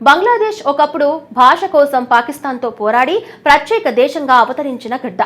బంగ్లాదేశ్ ఒకప్పుడు భాష కోసం పాకిస్తాన్తో పోరాడి ప్రత్యేక దేశంగా అవతరించిన గడ్డ.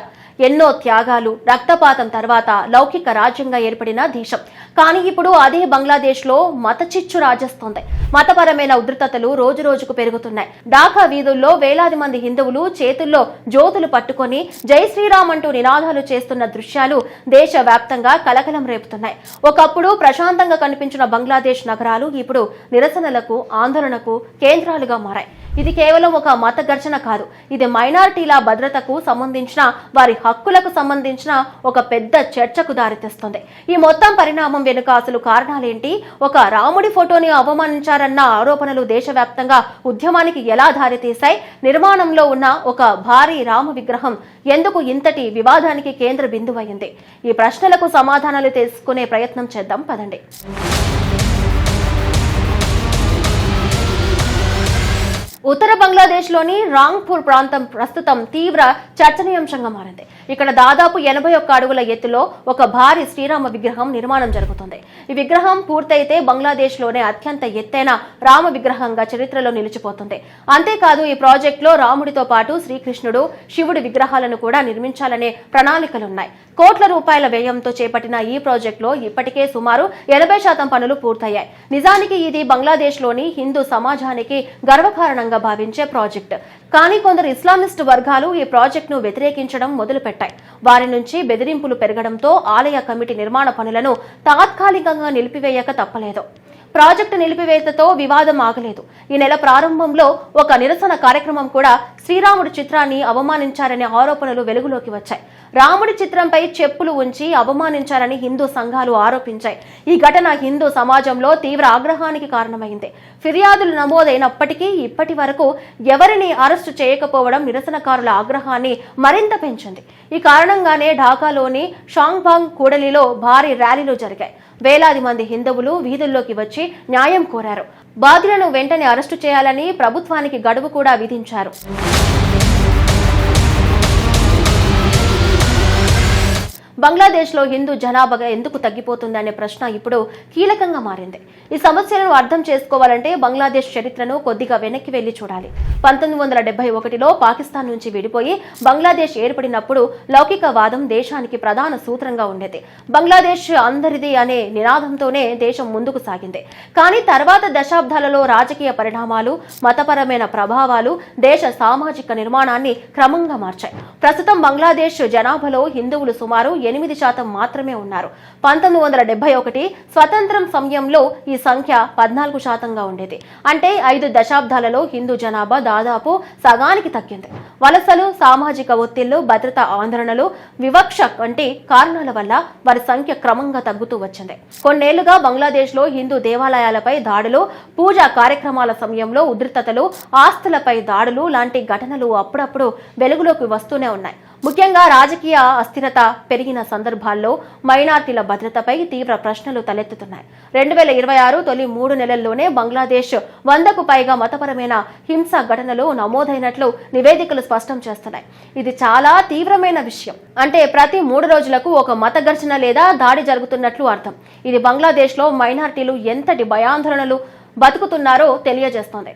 ఎన్నో త్యాగాలు, రక్తపాతం తర్వాత లౌకిక రాజ్యంగా ఏర్పడిన దేశం. కానీ ఇప్పుడు అదే బంగ్లాదేశ్లో మత చిచ్చు రాజేస్తోంది. మతపరమైన ఉద్రిక్తతలు రోజు రోజుకు పెరుగుతున్నాయి. ఢాకా వీధుల్లో వేలాది మంది హిందువులు చేతుల్లో జ్యోతులు పట్టుకొని జై శ్రీరామ్ అంటూ నినాదాలు చేస్తున్న దృశ్యాలు దేశవ్యాప్తంగా కలకలం రేపుతున్నాయి. ఒకప్పుడు ప్రశాంతంగా కనిపించిన బంగ్లాదేశ్ నగరాలు ఇప్పుడు నిరసనలకు, ఆందోళనకు కేంద్రాలుగా మారాయి. ఇది కేవలం ఒక మత ఘర్షణ కాదు, ఇది మైనారిటీల భద్రతకు సంబంధించిన, వారి హక్కులకు సంబంధించిన ఒక పెద్ద చర్చకు దారితీస్తుంది. ఈ మొత్తం పరిణామం వెనుక అసలు కారణాలేంటి? ఒక రాముడి ఫోటోని అవమానించారన్న ఆరోపణలు దేశవ్యాప్తంగా ఉద్యమానికి ఎలా దారితీశాయి? నిర్మాణంలో ఉన్న ఒక భారీ రామ విగ్రహం ఎందుకు ఇంతటి వివాదానికి కేంద్ర బిందువైంది? ఈ ప్రశ్నలకు సమాధానాలు తెలుసుకునే ప్రయత్నం చేద్దాం పదండి. ఉత్తర బంగ్లాదేశ్లోని రాంగ్పూర్ ప్రాంతం ప్రస్తుతం తీవ్ర చర్చనీయాంశంగా మారింది. ఇక్కడ దాదాపు 81 అడుగుల ఎత్తులో ఒక భారీ శ్రీరామ విగ్రహం నిర్మాణం జరుగుతుంది. ఈ విగ్రహం పూర్తయితే బంగ్లాదేశ్లోనే అత్యంత ఎత్తైన రామ విగ్రహంగా చరిత్రలో నిలిచిపోతుంది. అంతేకాదు, ఈ ప్రాజెక్టులో రాముడితో పాటు శ్రీకృష్ణుడు, శివుడి విగ్రహాలను కూడా నిర్మించాలనే ప్రణాళికలున్నాయి. కోట్ల రూపాయల వ్యయంతో చేపట్టిన ఈ ప్రాజెక్టులో ఇప్పటికే సుమారు 80% పనులు పూర్తయ్యాయి. నిజానికి ఇది బంగ్లాదేశ్లోని హిందూ సమాజానికి గర్వకారణంగా భావించే ప్రాజెక్టు. కానీ కొందరు ఇస్లామిస్టు వర్గాలు ఈ ప్రాజెక్టును వ్యతిరేకించడం మొదలుపెట్టాయి. వారి నుంచి బెదిరింపులు పెరగడంతో ఆలయ కమిటీ నిర్మాణ పనులను తాత్కాలికంగా నిలిపివేయక తప్పలేదు. ప్రాజెక్టు నిలిపివేతతో వివాదం ఆగలేదు. ఈ నెల ప్రారంభంలో ఒక నిరసన కార్యక్రమం కూడా శ్రీరాముడి చిత్రాన్ని అవమానించారనే ఆరోపణలు వెలుగులోకి వచ్చాయి. రాముడి చిత్రంపై చెప్పులు ఉంచి అవమానించారని హిందూ సంఘాలు ఆరోపించాయి. ఈ ఘటన హిందూ సమాజంలో తీవ్ర ఆగ్రహానికి కారణమైంది. ఫిర్యాదులు నమోదైనప్పటికీ ఇప్పటి వరకు ఎవరిని అరెస్టు చేయకపోవడం నిరసనకారుల ఆగ్రహాన్ని మరింత పెంచింది. ఈ కారణంగానే ఢాకాలోని షాంగ్బాంగ్ కూడలిలో భారీ ర్యాలీలు జరిగాయి. వేలాది మంది హిందువులు వీధుల్లోకి వచ్చి న్యాయం కోరారు. బాధ్యులను వెంటనే అరెస్టు చేయాలని ప్రభుత్వానికి గడువు కూడా విధించారు. బంగ్లాదేశ్లో హిందూ జనాభా ఎందుకు తగ్గిపోతుందనే ప్రశ్న ఇప్పుడు కీలకంగా మారింది. ఈ సమస్యలను అర్థం చేసుకోవాలంటే బంగ్లాదేశ్ చరిత్రను కొద్దిగా వెనక్కి వెళ్లి చూడాలి. 1971లో పాకిస్తాన్ నుంచి విడిపోయి బంగ్లాదేశ్ ఏర్పడినప్పుడు లౌకికవాదం దేశానికి ప్రధాన సూత్రంగా ఉండేది. బంగ్లాదేశ్ అందరిది అనే నినాదంతోనే దేశం ముందుకు సాగింది. కానీ తర్వాత దశాబ్దాలలో రాజకీయ పరిణామాలు, మతపరమైన ప్రభావాలు దేశ సామాజిక నిర్మాణాన్ని క్రమంగా మార్చాయి. ప్రస్తుతం బంగ్లాదేశ్ జనాభాలో హిందువులు సుమారు 8% మాత్రమే ఉన్నారు. 1971 స్వతంత్రం సమయంలో ఈ సంఖ్య 14%గా ఉండేది. అంటే 5 దశాబ్దాలలో హిందూ జనాభా దాదాపు సగానికి తగ్గింది. వలసలు, సామాజిక ఒత్తిళ్లు, భద్రతా ఆందోళనలు, వివక్ష వంటి కారణాల వల్ల వారి సంఖ్య క్రమంగా తగ్గుతూ వచ్చింది. కొన్నేళ్లుగా బంగ్లాదేశ్లో హిందూ దేవాలయాలపై దాడులు, పూజా కార్యక్రమాల సమయంలో ఉద్రిక్తతలు, ఆస్తులపై దాడులు లాంటి ఘటనలు అప్పుడప్పుడు వెలుగులోకి వస్తూనే ఉన్నాయి. ముఖ్యంగా రాజకీయ అస్థిరత పెరిగిన సందర్భాల్లో మైనార్టీల భద్రతపై తీవ్ర ప్రశ్నలు తలెత్తుతున్నాయి. 2026 తొలి 3 నెలల్లోనే బంగ్లాదేశ్ 100కు పైగా మతపరమైన హింసా ఘటనలు నమోదైనట్లు నివేదికలు స్పష్టం చేస్తున్నాయి. ఇది చాలా తీవ్రమైన విషయం. అంటే ప్రతి 3 రోజులకు ఒక మత ఘర్షణ లేదా దాడి జరుగుతున్నట్లు అర్థం. ఇది బంగ్లాదేశ్లో మైనార్టీలు ఎంతటి భయాందోళనలు బతుకుతున్నారో తెలియజేస్తోంది.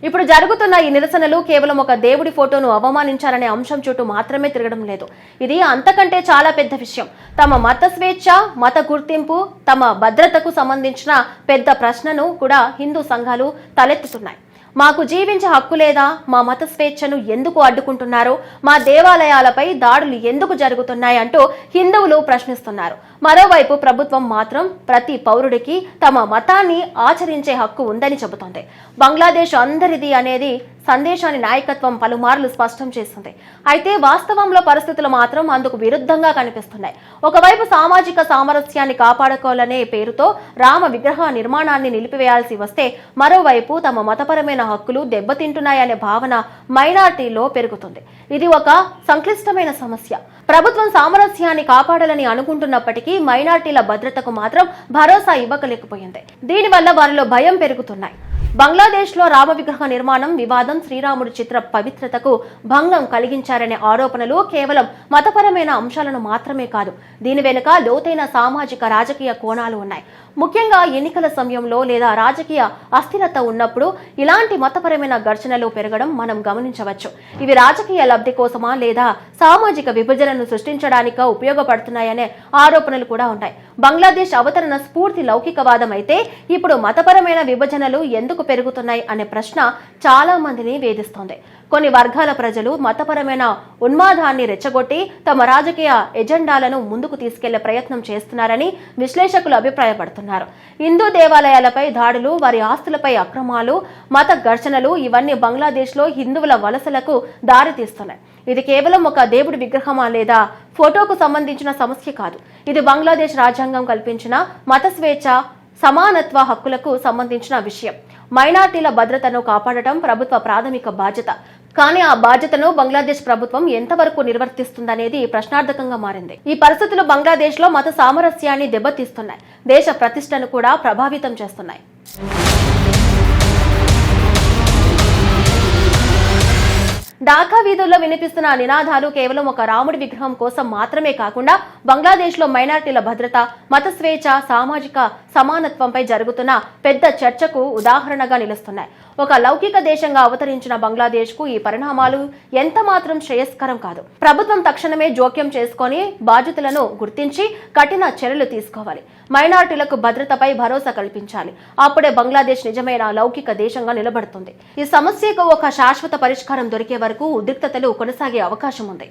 ఇప్పుడు జరుగుతున్న ఈ నిరసనలు కేవలం ఒక దేవుడి ఫోటోను అవమానించారనే అంశం చుట్టూ మాత్రమే తిరగడం లేదు. ఇది అంతకంటే చాలా పెద్ద విషయం. తమ మత స్వేచ్ఛ, మత గుర్తింపు, తమ భద్రతకు సంబంధించిన పెద్ద ప్రశ్నను కూడా హిందూ సంఘాలు తలెత్తుతున్నాయి. మాకు జీవించే హక్కు లేదా? మా మత స్వేచ్ఛను ఎందుకు అడ్డుకుంటున్నారు? మా దేవాలయాలపై దాడులు ఎందుకు జరుగుతున్నాయి అంటూ హిందువులు ప్రశ్నిస్తున్నారు. మరోవైపు ప్రభుత్వం మాత్రం ప్రతి పౌరుడికి తమ మతాన్ని ఆచరించే హక్కు ఉందని చెబుతోంది. బంగ్లాదేశ్ అందరిది అనేది సందేశాన్ని నాయకత్వం పలుమార్లు స్పష్టం చేస్తుంది. అయితే వాస్తవంలో పరిస్థితులు మాత్రం అందుకు విరుద్ధంగా కనిపిస్తున్నాయి. ఒకవైపు సామాజిక సామరస్యాన్ని కాపాడుకోవాలనే పేరుతో రామ విగ్రహ నిర్మాణాన్ని నిలిపివేయాల్సి వస్తే, మరోవైపు తమ మతపరమైన హక్కులు దెబ్బతింటున్నాయనే భావన మైనారిటీలో పెరుగుతుంది. ఇది ఒక సంక్లిష్టమైన సమస్య. ప్రభుత్వం సామరస్యాన్ని కాపాడాలని అనుకుంటున్నప్పటికీ మైనారిటీల భద్రతకు మాత్రం భరోసా ఇవ్వలేకపోయింది. దీనివల్ల వారిలో భయం పెరుగుతున్నాయి. బంగ్లాదేశ్లో రామ విగ్రహ నిర్మాణం వివాదం శ్రీరాముడి చిత్ర పవిత్రతకు భంగం కలిగించారనే ఆరోపణలు కేవలం మతపరమైన అంశాలను మాత్రమే కాదు, దీని వెనుక లోతైన సామాజిక రాజకీయ కోణాలు ఉన్నాయి. ముఖ్యంగా ఎన్నికల సమయంలో లేదా రాజకీయ అస్థిరత ఉన్నప్పుడు ఇలాంటి మతపరమైన ఘర్షణలు పెరగడం మనం గమనించవచ్చు. ఇవి రాజకీయ లబ్ధి కోసమా లేదా సామాజిక విభజనను సృష్టించడానికా ఉపయోగపడుతున్నాయనే ఆరోపణలు కూడా ఉన్నాయి. బంగ్లాదేశ్ అవతరణ స్ఫూర్తి లౌకికవాదం అయితే ఇప్పుడు మతపరమైన విభజనలు ఎందుకు పెరుగుతున్నాయి అనే ప్రశ్న చాలా మందిని వేధిస్తోంది. కొన్ని వర్గాల ప్రజలు మతపరమైన ఉన్మాదాన్ని రెచ్చగొట్టి తమ రాజకీయ ఎజెండాలను ముందుకు తీసుకెళ్లే ప్రయత్నం చేస్తున్నారని విశ్లేషకులు అభిప్రాయపడుతున్నారు. హిందూ దేవాలయాలపై దాడులు, వారి ఆస్తులపై అక్రమాలు, మత ఘర్షణలు ఇవన్నీ బంగ్లాదేశ్లో హిందువుల వలసలకు దారితీస్తున్నాయి. ఇది కేవలం ఒక దేవుడి విగ్రహమా లేదా ఫోటోకు సంబంధించిన సమస్య కాదు. ఇది బంగ్లాదేశ్ రాజ్యాంగం కల్పించిన మత స్వేచ్ఛ, సమానత్వ హక్కులకు సంబంధించిన విషయం. మైనార్టీల భద్రతను కాపాడటం ప్రభుత్వ ప్రాథమిక బాధ్యత. కానీ ఆ బాధ్యతను బంగ్లాదేశ్ ప్రభుత్వం ఎంతవరకు నిర్వర్తిస్తుందనేది ప్రశ్నార్థకంగా మారింది. ఈ పరిస్థితులు బంగ్లాదేశ్ లో మత సామరస్యాన్ని దెబ్బతీస్తున్నాయి, దేశ ప్రతిష్టను కూడా ప్రభావితం చేస్తున్నాయి. ఢాకా వీధుల్లో వినిపిస్తున్న నినాదాలు కేవలం ఒక రాముడి విగ్రహం కోసం మాత్రమే కాకుండా బంగ్లాదేశ్ లో మైనార్టీల భద్రత, మత స్వేచ్ఛ, సామాజిక సమానత్వంపై జరుగుతున్న పెద్ద చర్చకు ఉదాహరణగా నిలుస్తున్నాయి. ఒక లౌకిక దేశంగా అవతరించిన బంగ్లాదేశ్ కు ఈ పరిణామాలు ఎంత మాత్రం శ్రేయస్కరం కాదు. ప్రభుత్వం తక్షణమే జోక్యం చేసుకుని బాధ్యతలను గుర్తించి కఠిన చర్యలు తీసుకోవాలి. మైనార్టీలకు భద్రతపై భరోసా కల్పించాలి. అప్పుడే బంగ్లాదేశ్ నిజమైన లౌకిక దేశంగా నిలబడుతుంది. ఈ సమస్యకు ఒక శాశ్వత పరిష్కారం దొరికే వరకు ఉద్రిక్తతలు కొనసాగే అవకాశం ఉంది.